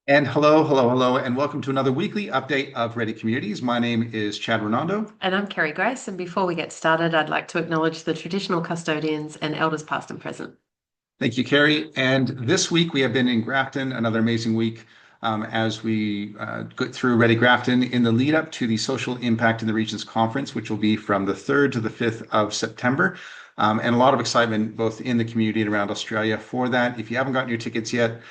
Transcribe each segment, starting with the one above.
And hello, and welcome to another weekly update of Ready Communities. My name is Chad Renando. And I'm Kerry Grace. And before we get started, I'd like to acknowledge the traditional custodians and elders past and present. Thank you, Kerry. And this week we have been in Grafton, another amazing week as we go through Ready Grafton in the lead up to the Social Impact in the Regions Conference, which will be from the 3rd to the 5th of September. And a lot of excitement both in the community and around Australia for that. If you haven't gotten your tickets yet,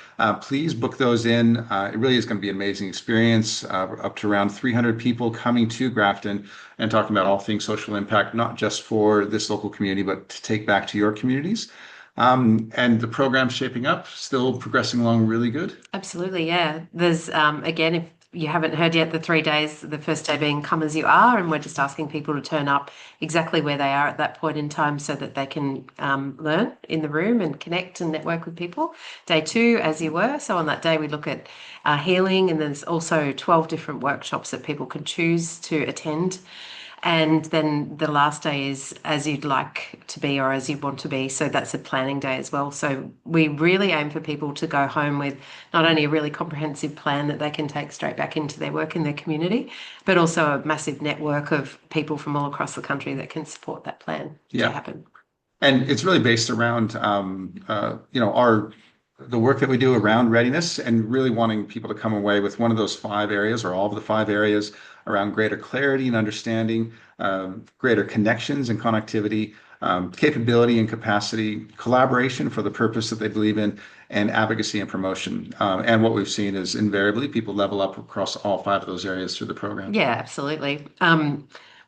please book those in. It really is going to be an amazing experience. Up to around 300 people coming to Grafton and talking about all things social impact, not just for this local community, but to take back to your communities. And the program's shaping up, still progressing along really good. Absolutely, yeah. There's, again, if you haven't heard yet, the 3 days, the first day being come as you are, and we're just asking people to turn up exactly where they are at that point in time so that they can learn in the room and connect and network with people. Day 2, as you were. So on that day, we look at healing, and there's also 12 different workshops that people can choose to attend. And then the last day is as you'd like to be or as you want to be. So that's a planning day as well. So we really aim for people to go home with not only a really comprehensive plan that they can take straight back into their work in their community, but also a massive network of people from all across the country that can support that plan to happen. And it's really based around, our the work that we do around readiness and really wanting people to come away with one of those 5 areas or all of the 5 areas around greater clarity and understanding, greater connections and connectivity, capability and capacity, collaboration for the purpose that they believe in, and advocacy and promotion. And what we've seen is invariably people level up across all 5 of those areas through the program. Yeah, absolutely.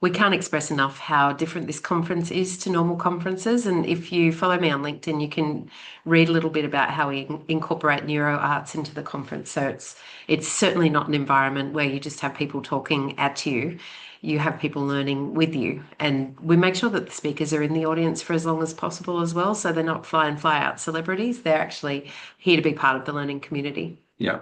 We can't express enough how different this conference is to normal conferences. And if you follow me on LinkedIn, you can read a little bit about how we incorporate neuro arts into the conference. So it's certainly not an environment where you just have people talking at you. You have people learning with you. And we make sure that the speakers are in the audience for as long as possible as well. So they're not fly in, fly out celebrities. They're actually here to be part of the learning community. Yeah.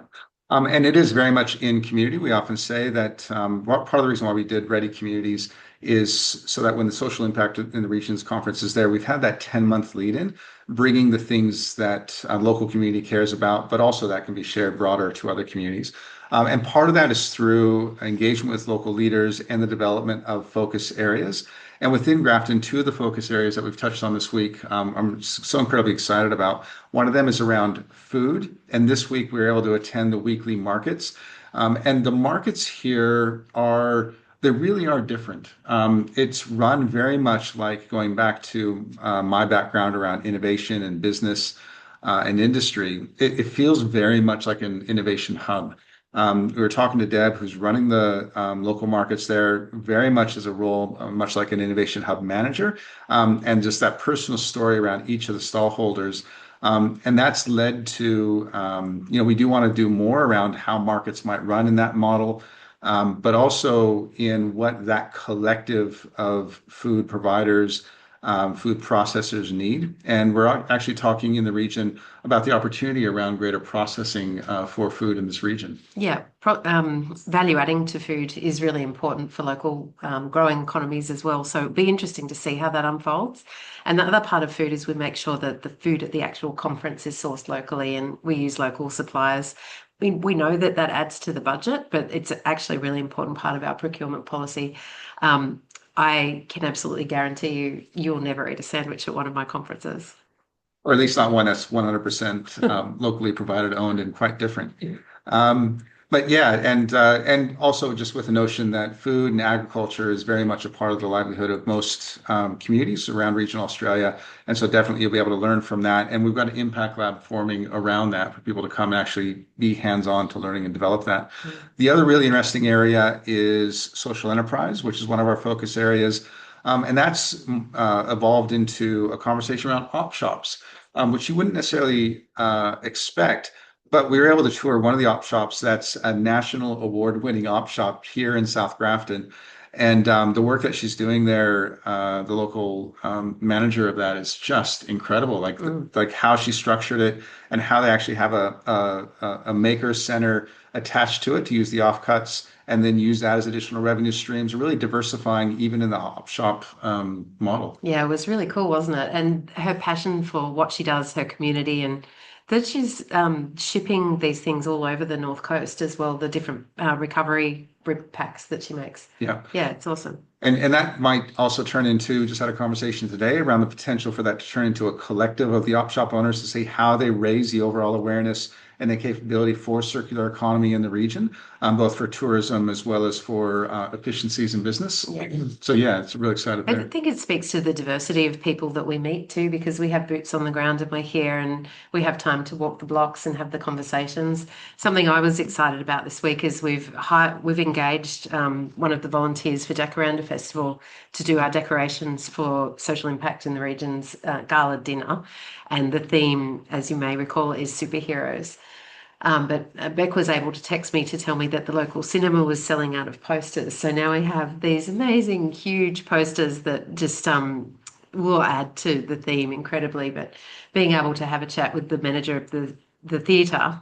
And it is very much in community. We often say that part of the reason why we did Ready Communities is so that when the Social Impact in the Regions Conference is there, we've had that 10-month lead in, bringing the things that local community cares about, but also that can be shared broader to other communities. And part of that is through engagement with local leaders and the development of focus areas. And within Grafton, 2 of the focus areas that we've touched on this week, I'm so incredibly excited about. One of them is around food. And this week we were able to attend the weekly markets. And the markets here they really are different. It's run very much like going back to my background around innovation and business and industry. It feels very much like an innovation hub. We were talking to Deb, who's running the local markets there, very much as a role, much like an innovation hub manager, and just that personal story around each of the stall holders. And that's led to, we do want to do more around how markets might run in that model, but also in what that collective of food providers, food processors need. And we're actually talking in the region about the opportunity around greater processing for food in this region. Yeah, value adding to food is really important for local growing economies as well. So it'll be interesting to see how that unfolds. And the other part of food is we make sure that the food at the actual conference is sourced locally and we use local suppliers. We know that adds to the budget, but it's actually a really important part of our procurement policy. I can absolutely guarantee you'll never eat a sandwich at one of my conferences. Or at least not one that's 100% locally provided, owned, and quite different. But yeah, and also just with the notion that food and agriculture is very much a part of the livelihood of most communities around regional Australia. And so definitely you'll be able to learn from that. And we've got an impact lab forming around that for people to come and actually be hands-on to learning and develop that. Mm-hmm. The other really interesting area is social enterprise, which is one of our focus areas. And that's evolved into a conversation around op shops, which you wouldn't necessarily expect. But we were able to tour one of the op shops that's a national award-winning op shop here in South Grafton. And the work that she's doing there, the local manager of that is just incredible. Like how she structured it and how they actually have a maker center attached to it to use the offcuts and then use that as additional revenue streams, really diversifying even in the op shop model. Yeah, it was really cool, wasn't it? And her passion for what she does, her community, and that she's shipping these things all over the North Coast as well, the different recovery rib packs that she makes. Yeah. Yeah, it's awesome. And that might also turn into, just had a conversation today around the potential for that to turn into a collective of the op shop owners to see how they raise the overall awareness and the capability for circular economy in the region, both for tourism as well as for efficiencies in business. Yeah. So yeah, it's really excited I there. think it speaks to the diversity of people that we meet too, because we have boots on the ground and we're here and we have time to walk the blocks and have the conversations. Something I was excited about this week is we've engaged one of the volunteers for Jacaranda Festival to do our decorations for social impact in the region's gala dinner, and the theme, as you may recall, is superheroes. But Beck was able to text me to tell me that the local cinema was selling out of posters. So now we have these amazing, huge posters that just will add to the theme incredibly. But being able to have a chat with the manager of the theatre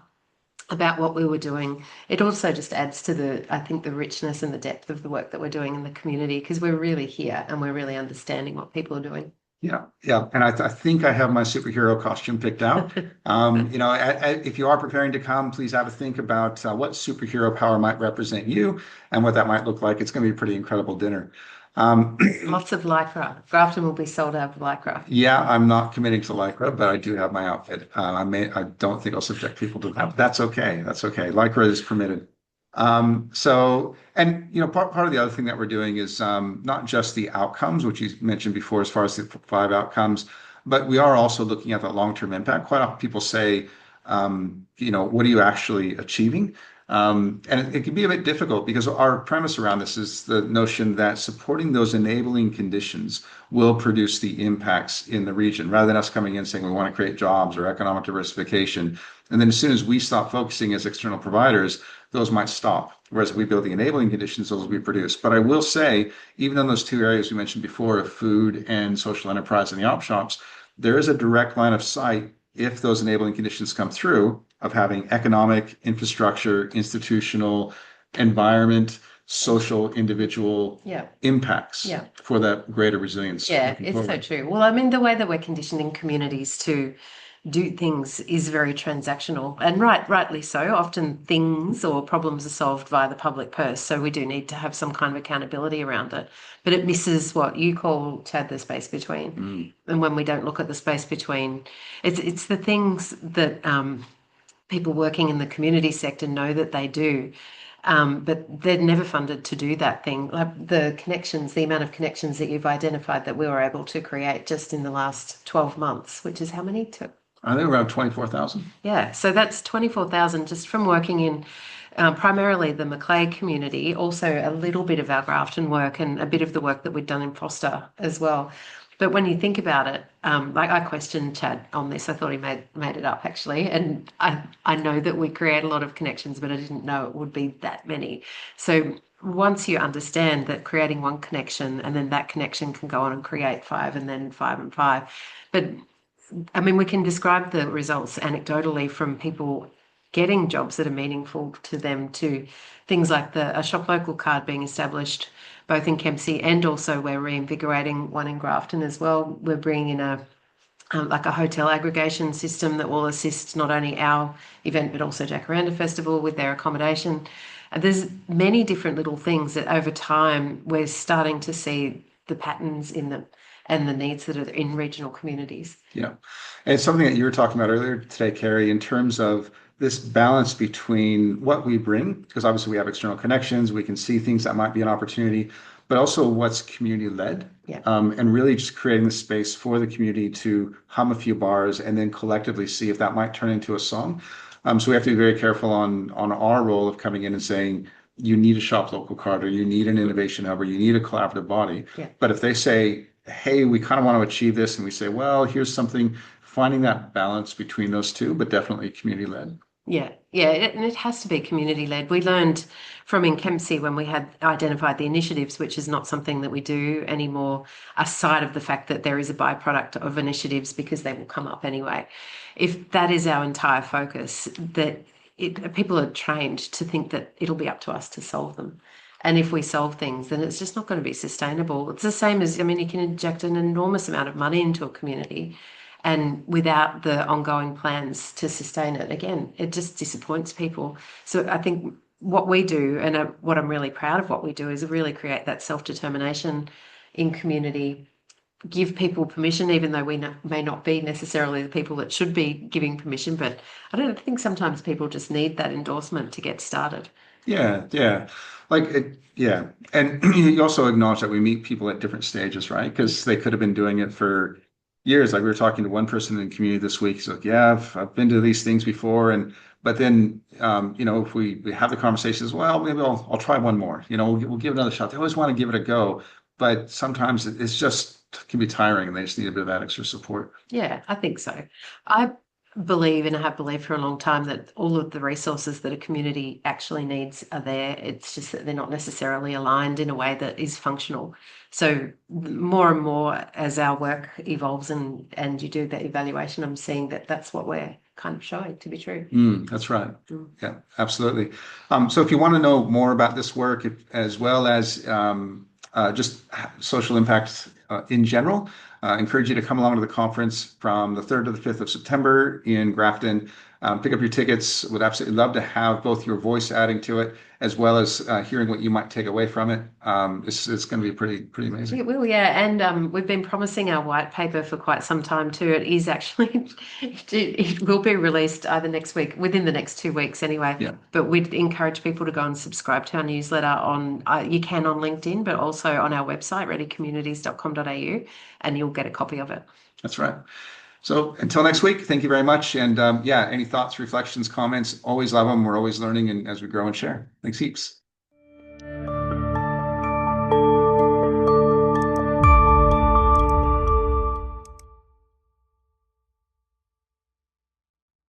about what we were doing, it also just adds to I think, the richness and the depth of the work that we're doing in the community, because we're really here and we're really understanding what people are doing. Yeah, yeah, and I think I have my superhero costume picked out. If you are preparing to come, please have a think about what superhero power might represent you and what that might look like. It's going to be a pretty incredible dinner. Um, Lots of lycra. Grafton will be sold out of lycra. yeah, I'm not committing to Lycra, but I do have my outfit. I don't think I'll subject people to that. That's okay. That's okay. Lycra is permitted. And part of the other thing that we're doing is not just the outcomes, which you mentioned before, as far as the five outcomes, but we are also looking at the long-term impact. Quite often people say, what are you actually achieving? And it can be a bit difficult because our premise around this is the notion that supporting those enabling conditions will produce the impacts in the region, rather than us coming in saying we want to create jobs or economic diversification. And then as soon as we stop focusing as external providers, those might stop. Whereas if we build the enabling conditions, those will be produced. But I will say, even in those two areas we mentioned before of food and social enterprise and the op shops, there is a direct line of sight if those enabling conditions come through of having economic, infrastructure, institutional, environment, social, individual impacts for that greater resilience. Yeah, it's so true. Well, I mean, the way that we're conditioning communities to do things is very transactional, and rightly so. Often things or problems are solved via the public purse, so we do need to have some kind of accountability around it. But it misses what you call, Chad, the space between. And when we don't look at the space between, it's the things that people working in the community sector know that they do. But they're never funded to do that thing. Like the amount of connections that you've identified that we were able to create just in the last 12 months, which is how many? I think around 24,000. Yeah, so that's 24,000 just from working in primarily the Macleay community, also a little bit of our Grafton work and a bit of the work that we'd done in Foster as well. But when you think about it, like I questioned Chad on this, I thought he made it up actually, and I know that we create a lot of connections, but I didn't know it would be that many. So once you understand that creating one connection and then that connection can go on and create five and then five and five, but I mean, we can describe the results anecdotally from people getting jobs that are meaningful to them, to things like a shop local card being established both in Kempsey, and also we're reinvigorating one in Grafton as well. We're bringing in a hotel aggregation system that will assist not only our event but also Jacaranda Festival with their accommodation. There's many different little things that over time we're starting to see the patterns in them and the needs that are in regional communities. Yeah. And it's something that you were talking about earlier today, Kerry, in terms of this balance between what we bring, because obviously we have external connections, we can see things that might be an opportunity, but also what's community led. Yeah. And really just creating the space for the community to hum a few bars and then collectively see if that might turn into a song. So we have to be very careful on our role of coming in and saying, you need a shop local card, or you need an innovation hub, or you need a collaborative body. Yeah. But if they say, hey, we kind of want to achieve this, and we say, well, here's something, finding that balance between those two, but definitely community led. Yeah, and it has to be community led. We learned from in Kempsey when we had identified the initiatives, which is not something that we do anymore, aside of the fact that there is a byproduct of initiatives because they will come up anyway. If that is our entire focus, people are trained to think that it'll be up to us to solve them. And if we solve things, then it's just not going to be sustainable. It's the same as, I mean, you can inject an enormous amount of money into a community, and without the ongoing plans to sustain it, again, it just disappoints people. So I think what we do, and what I'm really proud of what we do, is really create that self-determination in community, give people permission, even though we may not be necessarily the people that should be giving permission. But I don't think sometimes people just need that endorsement to get started. Yeah, yeah. Like it, yeah. And you also acknowledge that we meet people at different stages, right? Because they could have been doing it for years. Like we were talking to one person in the community this week. He's like, yeah, I've been to these things before. And but then if we have the conversations, well, maybe I'll try one more. We'll give it another shot. They always want to give it a go, but sometimes it's just can be tiring and they just need a bit of that extra support. Yeah, I think so. I believe, and I have believed for a long time, that all of the resources that a community actually needs are there. It's just that they're not necessarily aligned in a way that is functional. So more and more as our work evolves and you do that evaluation, I'm seeing that that's what we're kind of showing to be true. That's right. Mm. Yeah, absolutely. So if you want to know more about this work, as well as just social impact in general, I encourage you to come along to the conference from the 3rd to the 5th of September in Grafton. Pick up your tickets. Would absolutely love to have both your voice adding to it, as well as hearing what you might take away from it. It's going to be pretty amazing. It will, yeah. And we've been promising our white paper for quite some time too. It is actually, it will be released either next week, within the next 2 weeks anyway. Yeah. But we'd encourage people to go and subscribe to our newsletter you can on LinkedIn, but also on our website, readycommunities.com.au, and you'll get a copy of it. That's right. So until next week, thank you very much. And yeah, any thoughts, reflections, comments, always love them. We're always learning and as we grow and share. Thanks heaps.